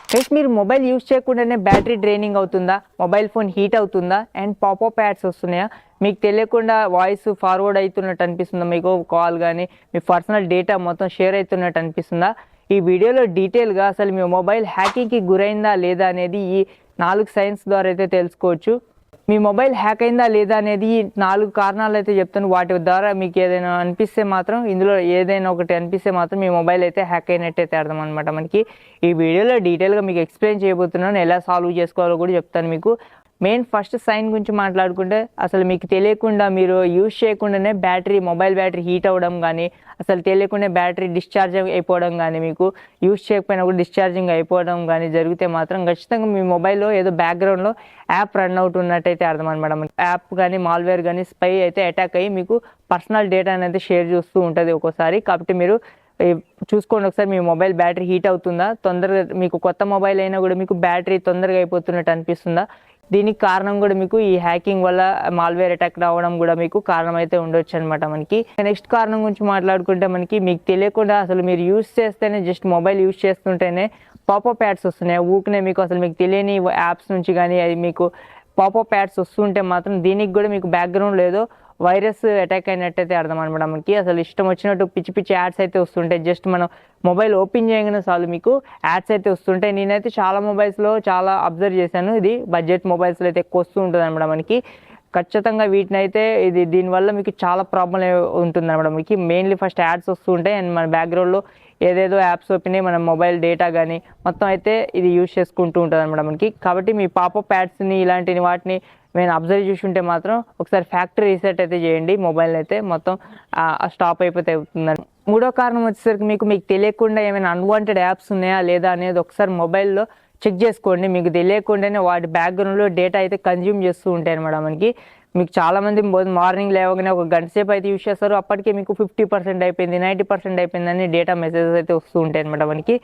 Friends మీరు mobile use చేయకుండానే battery draining అవుతుందా, మొబైల్ ఫోన్ హీట్ అవుతుందా అండ్ పాపప్ యాడ్స్ వస్తున్నాయా, మీకు తెలియకుండా వాయిస్ ఫార్వర్డ్ అవుతున్నట్టు అనిపిస్తుందా, మీకు కాల్ కానీ మీ పర్సనల్ డేటా మొత్తం షేర్ అవుతున్నట్టు అనిపిస్తుందా? ఈ వీడియోలో డీటెయిల్గా అసలు మీ మొబైల్ హ్యాకింగ్కి గురైందా లేదా అనేది ఈ 4 సైన్స్ ద్వారా అయితే తెలుసుకోవచ్చు. మీ మొబైల్ హ్యాక్ అయిందా లేదా అనేది 4 కారణాలు అయితే చెప్తాను. వాటి ద్వారా మీకు ఏదైనా అనిపిస్తే మాత్రం, ఇందులో ఏదైనా ఒకటి అనిపిస్తే మాత్రం మీ మొబైల్ అయితే హ్యాక్ అయినట్టయితే అర్థం అనమాట. మనకి ఈ వీడియోలో డీటెయిల్గా మీకు ఎక్స్ప్లెయిన్ చేయబోతున్నాను, ఎలా సాల్వ్ చేసుకోవాలో కూడా చెప్తాను మీకు. మెయిన్ ఫస్ట్ సైన్ గురించి మాట్లాడుకుంటే, అసలు మీకు తెలియకుండా మీరు యూజ్ చేయకుండానే మొబైల్ బ్యాటరీ హీట్ అవ్వడం కానీ, అసలు తెలియకుండా బ్యాటరీ డిశ్చార్జ్ అయిపోవడం కానీ, మీకు యూజ్ చేయకపోయినా కూడా డిశ్చార్జింగ్ అయిపోవడం కానీ జరిగితే మాత్రం ఖచ్చితంగా మీ మొబైల్లో ఏదో బ్యాక్గ్రౌండ్లో యాప్ రన్ అవుట్ ఉన్నట్టయితే అర్థం అనమాట. యాప్ కానీ మాల్వేర్ కానీ స్పై అయితే అటాక్ అయ్యి మీకు పర్సనల్ డేటా అనేది షేర్ చేస్తూ ఉంటుంది ఒక్కోసారి. కాబట్టి మీరు చూసుకోండి ఒకసారి, మీ మొబైల్ బ్యాటరీ హీట్ అవుతుందా, తొందరగా మీకు కొత్త మొబైల్ అయినా కూడా మీకు బ్యాటరీ తొందరగా అయిపోతున్నట్టు అనిపిస్తుందా. దీనికి కారణం కూడా మీకు ఈ హ్యాకింగ్ వల్ల మాల్వేర్ అటాక్ రావడం కూడా మీకు కారణం అయితే ఉండొచ్చు అనమాట. మనకి నెక్స్ట్ కారణం గురించి మాట్లాడుకుంటే, మీకు తెలియకుండా అసలు మీరు యూజ్ చేస్తేనే, జస్ట్ మొబైల్ యూజ్ చేస్తుంటేనే పాపప్ యాడ్స్ వస్తున్నాయి ఊరికనే. మీకు అసలు మీకు తెలియని యాప్స్ నుంచి కానీ అది మీకు పాపప్ యాడ్స్ వస్తుంటే మాత్రం దీనికి కూడా మీకు బ్యాక్గ్రౌండ్ లేదో వైరస్ అటాక్ అయినట్టయితే అర్థం అనమాట. మనకి అసలు ఇష్టం వచ్చినట్టు పిచ్చి పిచ్చి యాడ్స్ అయితే వస్తుంటాయి. జస్ట్ మనం మొబైల్ ఓపెన్ చేయగానే చాలు మీకు యాడ్స్ అయితే వస్తుంటాయి. నేనైతే చాలా మొబైల్స్లో చాలా అబ్జర్వ్ చేశాను, ఇది బడ్జెట్ మొబైల్స్లో అయితే ఎక్కువ వస్తూ ఉంటుంది అనమాట. మనకి ఖచ్చితంగా వీటిని అయితే దీనివల్ల మీకు చాలా ప్రాబ్లం ఉంటుంది అనమాట. మనకి మెయిన్లీ ఫస్ట్ యాడ్స్ వస్తూ ఉంటాయి అండ్ మన బ్యాక్గ్రౌండ్లో ఏదేదో యాప్స్ ఓపెన్ అయ్యి మన మొబైల్ డేటా కానీ మొత్తం అయితే ఇది యూజ్ చేసుకుంటూ ఉంటుంది అనమాట మనకి. కాబట్టి మీ పాపప్ యాడ్స్ని ఇలాంటివి వాటిని నేను అబ్జర్వ్ చేసి ఉంటే మాత్రం ఒకసారి ఫ్యాక్టరీ రీసెట్ అయితే చేయండి, మొబైల్ అయితే మొత్తం స్టాప్ అయిపోతే అవుతుందని. మూడో కారణం వచ్చేసరికి మీకు తెలియకుండా ఏమైనా అన్వాంటెడ్ యాప్స్ ఉన్నాయా లేదా అనేది ఒకసారి మొబైల్లో చెక్ చేసుకోండి. మీకు తెలియకుండానే వాటి బ్యాక్గ్రౌండ్లో డేటా అయితే కన్జ్యూమ్ చేస్తూ ఉంటాయి అనమాట. మనకి మీకు చాలామంది మార్నింగ్ లేవగానే ఒక గంట సేపు అయితే యూజ్ చేస్తారు, అప్పటికే మీకు 50% అయిపోయింది, 90% అయిపోయిందని డేటా మెసేజెస్ అయితే వస్తూ ఉంటాయి అనమాట. మనకి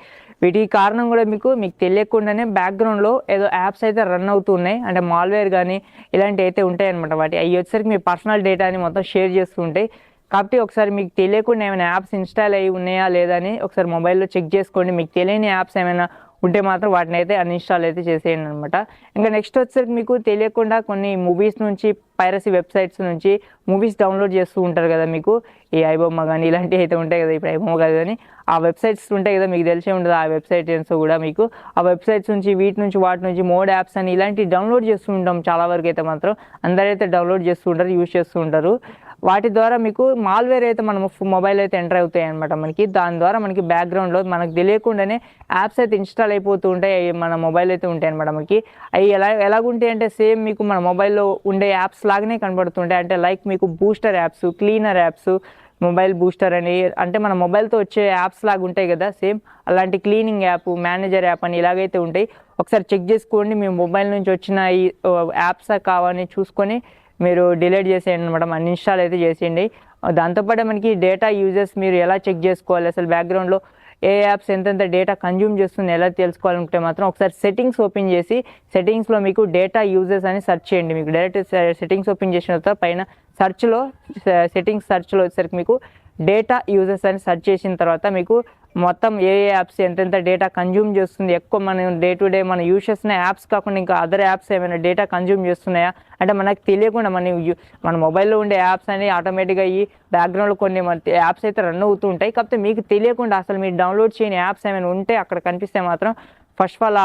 వీటికి కారణం కూడా మీకు తెలియకుండానే బ్యాక్గ్రౌండ్లో ఏదో యాప్స్ అయితే రన్ అవుతూ ఉన్నాయి, అంటే మాల్వేర్ కానీ ఇలాంటివి అయితే ఉంటాయి అనమాట. అవి వచ్చేసరికి మీ పర్సనల్ డేటాని మొత్తం షేర్ చేస్తూ ఉంటాయి. కాబట్టి ఒకసారి మీకు తెలియకుండా ఏమైనా యాప్స్ ఇన్స్టాల్ అయ్యి ఉన్నాయా లేదా అని ఒకసారి మొబైల్లో చెక్ చేసుకోండి. మీకు తెలియని యాప్స్ ఏమైనా ఉంటే మాత్రం వాటిని అయితే అన్ఇన్స్టాల్ అయితే చేసేయండి అనమాట. ఇంకా నెక్స్ట్ వచ్చేసరికి మీకు తెలియకుండా కొన్ని మూవీస్ నుంచి, పైరసీ వెబ్సైట్స్ నుంచి మూవీస్ డౌన్లోడ్ చేస్తూ ఉంటారు కదా. మీకు ఈ ఐబొమ్మ కానీ ఇలాంటివి అయితే ఉంటాయి కదా, ఇప్పుడు ఐబొమ్మ కాదు కానీ ఆ వెబ్సైట్స్ ఉంటాయి కదా, మీకు తెలిసే ఉంటుంది ఆ వెబ్సైట్స్ కూడా. మీకు ఆ వెబ్సైట్స్ నుంచి వాటి నుంచి మోడ్ యాప్స్ అని ఇలాంటివి డౌన్లోడ్ చేస్తూ ఉంటాం చాలా వరకు అయితే మాత్రం. అందరైతే డౌన్లోడ్ చేస్తూ ఉంటారు, యూజ్ చేస్తూ ఉంటారు. వాటి ద్వారా మీకు మాల్వేర్ అయితే మన మొబైల్ అయితే ఎంటర్ అవుతాయి అనమాట. మనకి దాని ద్వారా మనకి బ్యాక్గ్రౌండ్లో మనకు తెలియకుండానే యాప్స్ అయితే ఇన్స్టాల్ అయిపోతూ ఉంటాయి, మన మొబైల్ అయితే ఉంటాయి అనమాట. మనకి అవి ఎలాగుంటాయి అంటే సేమ్ మీకు మన మొబైల్లో ఉండే యాప్స్ లాగానే కనబడుతుంటాయి. అంటే లైక్ మీకు booster apps, cleaner apps, mobile booster అని, అంటే మన మొబైల్తో వచ్చే యాప్స్ లాగా ఉంటాయి కదా సేమ్ అలాంటి క్లీనింగ్ యాప్, మేనేజర్ యాప్ అని ఇలాగైతే ఉంటాయి. ఒకసారి చెక్ చేసుకోండి, మీ మొబైల్ నుంచి వచ్చిన ఈ యాప్స్ కావాలని చూసుకొని మీరు డిలీట్ చేసేయండి అనమాట, అన్ఇన్స్టాల్ అయితే చేసేయండి. దాంతోపాటు మనకి డేటా యూజెస్ మీరు ఎలా చెక్ చేసుకోవాలి, అసలు బ్యాక్గ్రౌండ్లో ఏ యాప్స్ ఎంతెంత డేటా కన్జ్యూమ్ చేస్తుంది ఎలా తెలుసుకోవాలంటే మాత్రం ఒకసారి సెట్టింగ్స్ ఓపెన్ చేసి సెట్టింగ్స్లో మీకు డేటా యూజెస్ అని సెర్చ్ చేయండి. మీకు డైరెక్ట్ సెట్టింగ్స్ ఓపెన్ చేసిన తర్వాత పైన సెట్టింగ్స్ సర్చ్లో వచ్చేసరికి మీకు డేటా యూజెస్ అని సెర్చ్ చేసిన తర్వాత మీకు మొత్తం ఏ యాప్స్ ఎంతెంత డేటా కన్జ్యూమ్ చేస్తుంది, ఎక్కువ మనం డే టు డే మనం యూజ్ చేస్తున్న యాప్స్ కాకుండా ఇంకా అదర్ యాప్స్ ఏమైనా డేటా కన్జ్యూమ్ చేస్తున్నాయా, అంటే మనకు తెలియకుండా మన మొబైల్లో ఉండే యాప్స్ అని ఆటోమేటిక్గా ఈ బ్యాక్గ్రౌండ్లో కొన్ని యాప్స్ అయితే రన్ అవుతూ ఉంటాయి. కాకపోతే మీకు తెలియకుండా అసలు మీరు డౌన్లోడ్ చేయని యాప్స్ ఏమైనా ఉంటే అక్కడ కనిపిస్తే మాత్రం ఫస్ట్ ఆఫ్ ఆల్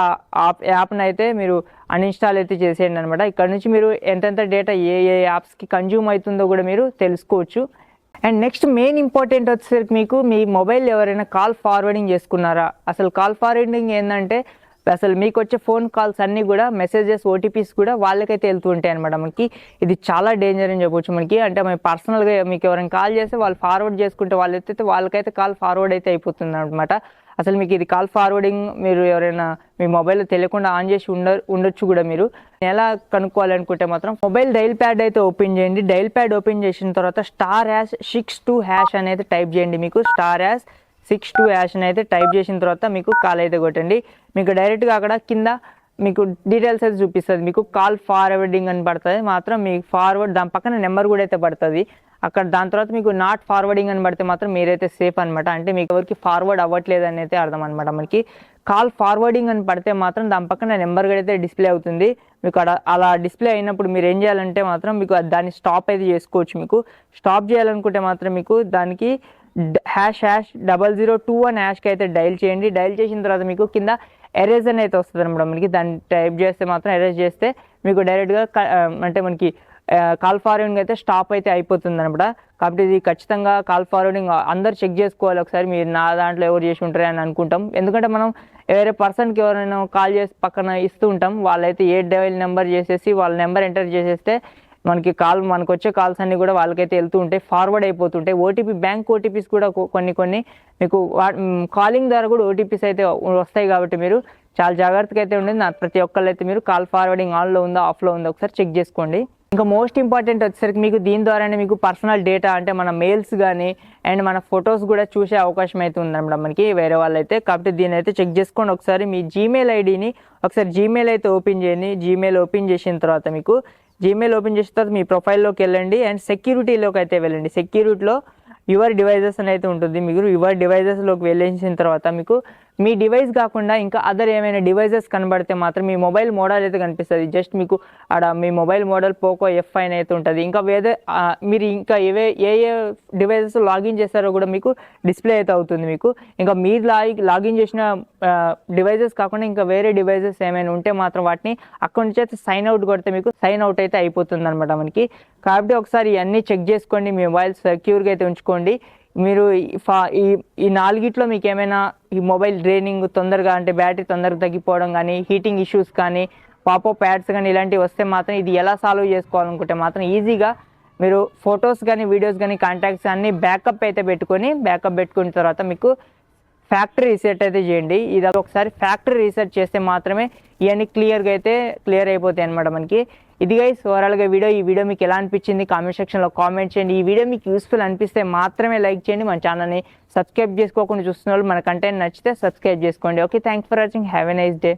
ఆ యాప్ని అయితే మీరు అన్ఇన్స్టాల్ అయితే చేసేయండి అనమాట. ఇక్కడ నుంచి మీరు ఎంతెంత డేటా ఏ యాప్స్కి కన్జ్యూమ్ అవుతుందో కూడా మీరు తెలుసుకోవచ్చు. అండ్ నెక్స్ట్ మెయిన్ ఇంపార్టెంట్ వచ్చేసరికి మీకు మీ మొబైల్ ఎవరైనా కాల్ ఫార్వర్డింగ్ చేసుకున్నారా, అసలు కాల్ ఫార్వర్డింగ్ ఏంటంటే అసలు మీకు వచ్చే ఫోన్ కాల్స్ అన్నీ కూడా మెసేజెస్, ఓటీపీస్ కూడా వాళ్ళకైతే వెళ్తూ ఉంటాయి అనమాట. మనకి ఇది చాలా డేంజర్ అని చెప్పొచ్చు మనకి. అంటే మేము పర్సనల్గా మీకు ఎవరైనా కాల్ చేస్తే వాళ్ళు ఫార్వర్డ్ చేసుకుంటే వాళ్ళకైతే కాల్ ఫార్వర్డ్ అయితే అయిపోతుంది అనమాట. అసలు మీకు ఇది కాల్ ఫార్వర్డింగ్ మీరు ఎవరైనా మీ మొబైల్లో తెలియకుండా ఆన్ చేసి ఉండొచ్చు కూడా. మీరు ఎలా కనుక్కోవాలనుకుంటే మాత్రం మొబైల్ డైల్ ప్యాడ్ అయితే ఓపెన్ చేయండి. డైల్ ప్యాడ్ ఓపెన్ చేసిన తర్వాత *62# అనేది టైప్ చేయండి. మీకు *62# అయితే టైప్ చేసిన తర్వాత మీకు కాల్ అయితే కొట్టండి. మీకు డైరెక్ట్గా అక్కడ కింద మీకు డీటెయిల్స్ అయితే చూపిస్తుంది. మీకు కాల్ ఫార్వర్డింగ్ అని పడుతుంది మాత్రం, మీకు ఫార్వర్డ్ దాని పక్కన నెంబర్ కూడా అయితే పడుతుంది అక్కడ. దాని తర్వాత మీకు నాట్ ఫార్వర్డింగ్ అని పడితే మాత్రం మీరైతే సేఫ్ అనమాట. అంటే మీకు ఎవరికి ఫార్వర్డ్ అవ్వట్లేదు అని అయితే అర్థం అనమాట మనకి. కాల్ ఫార్వర్డింగ్ అని పడితే మాత్రం దాని పక్కన నెంబర్ కూడా అయితే డిస్ప్లే అవుతుంది. మీకు అలా డిస్ప్లే అయినప్పుడు మీరు ఏం చేయాలంటే మాత్రం మీకు దాన్ని స్టాప్ అయితే చేసుకోవచ్చు. మీకు స్టాప్ చేయాలనుకుంటే మాత్రం మీకు దానికి #002 అని హ్యాష్కి అయితే డైల్ చేయండి. డైల్ చేసిన తర్వాత మీకు కింద ఎరేజ్ అని అయితే వస్తుంది అనమాట. మనకి దాన్ని టైప్ చేస్తే మాత్రం ఎరేజ్ చేస్తే మీకు డైరెక్ట్గా అంటే మనకి కాల్ ఫార్వర్డింగ్ అయితే స్టాప్ అయితే అయిపోతుంది అనమాట. కాబట్టి ఇది ఖచ్చితంగా కాల్ ఫార్వర్డింగ్ అందరు చెక్ చేసుకోవాలి ఒకసారి. మీరు నా దాంట్లో ఎవరు చేసి ఉంటారు అని అనుకుంటాం. ఎందుకంటే మనం వేరే పర్సన్కి ఎవరైనా కాల్ చేసి పక్కన ఇస్తూ ఉంటాం. వాళ్ళైతే ఏ డైల్ నెంబర్ చేసేసి వాళ్ళ నెంబర్ ఎంటర్ చేసేస్తే మనకు వచ్చే కాల్స్ అన్నీ కూడా వాళ్ళకైతే వెళ్తూ ఉంటాయి, ఫార్వర్డ్ అయిపోతుంటాయి. ఓటీపీ బ్యాంక్ ఓటీపీస్ కూడా కొన్ని మీకు కాలింగ్ ద్వారా కూడా ఓటీపీస్ అయితే వస్తాయి. కాబట్టి మీరు చాలా జాగ్రత్తగా అయితే ఉండేది. ప్రతి ఒక్కళ్ళు అయితే మీరు కాల్ ఫార్వర్డింగ్ ఆన్లో ఉందా ఆఫ్లో ఉందా ఒకసారి చెక్ చేసుకోండి. ఇంకా మోస్ట్ ఇంపార్టెంట్ వచ్చేసరికి మీకు దీని ద్వారానే మీకు పర్సనల్ డేటా అంటే మన మెయిల్స్ కానీ అండ్ మన ఫొటోస్ కూడా చూసే అవకాశం అయితే ఉందన్నమాట మనకి వేరే వాళ్ళైతే. కాబట్టి దీని అయితే చెక్ చేసుకోండి ఒకసారి. మీ జీమెయిల్ ఐడిని ఒకసారి జీమెయిల్ అయితే ఓపెన్ చేయండి. జీమెయిల్ ఓపెన్ చేసిన తర్వాత మీకు జీమెయిల్ ఓపెన్ చేసిన తర్వాత మీ ప్రొఫైల్లోకి వెళ్ళండి అండ్ సెక్యూరిటీలోకి అయితే వెళ్ళండి. సెక్యూరిటీలో యువర్ డివైజెస్ అని అయితే ఉంటుంది. మీరు యువర్ డివైజెస్లోకి వెళ్ళేసిన తర్వాత మీకు మీ డివైస్ కాకుండా ఇంకా అదర్ ఏమైనా డివైజెస్ కనబడితే మాత్రం మీ మొబైల్ మోడల్ అయితే కనిపిస్తుంది. జస్ట్ మీకు మీ మొబైల్ మోడల్ పోకో F9 అయితే ఉంటుంది. ఇంకా మీరు ఇంకా ఏ డివైజెస్ లాగిన్ చేస్తారో కూడా మీకు డిస్ప్లే అయితే అవుతుంది. మీకు ఇంకా మీరు లాగిన్ చేసిన డివైజెస్ కాకుండా ఇంకా వేరే డివైజెస్ ఏమైనా ఉంటే మాత్రం వాటిని అక్కడి నుంచి అయితే సైన్ అవుట్ కొడితే మీకు సైన్ అవుట్ అయితే అయిపోతుంది అనమాట మనకి. కాబట్టి ఒకసారి ఇవన్నీ చెక్ చేసుకోండి. మీ మొబైల్ సెక్యూర్గా అయితే ఉంచుకోండి. మీరు ఈ 4గిట్లో మీకు ఏమైనా ఈ మొబైల్ డ్రైనింగ్ తొందరగా అంటే బ్యాటరీ తొందరగా తగ్గిపోవడం కానీ, హీటింగ్ ఇష్యూస్ కానీ, పాపప్ యాడ్స్ కానీ ఇలాంటివి వస్తే మాత్రం ఇది ఎలా సాల్వ్ చేసుకోవాలనుకుంటే మాత్రం ఈజీగా మీరు ఫొటోస్ కానీ వీడియోస్ కానీ కాంటాక్ట్స్ అన్నీ బ్యాకప్ అయితే పెట్టుకున్న తర్వాత మీకు ఫ్యాక్టరీ రీసెట్ అయితే చేయండి. ఇది ఒకసారి ఫ్యాక్టరీ రీసెట్ చేస్తే మాత్రమే ఇవన్నీ క్లియర్ అయిపోతాయి అనమాట మనకి. ఇది గైస్ ఓవరాల్గా ఈ వీడియో మీకు ఎలా అనిపించింది కామెంట్ సెక్షన్లో కామెంట్ చేయండి. ఈ వీడియో మీకు యూస్ఫుల్ అనిపిస్తే మాత్రమే లైక్ చేయండి. మన ఛానల్ని సబ్స్క్రైబ్ చేసుకోకుండా చూస్తున్న వాళ్ళు మన కంటెంట్ నచ్చితే సబ్స్క్రైబ్ చేసుకోండి. Okay, thanks for watching. Have a nice day.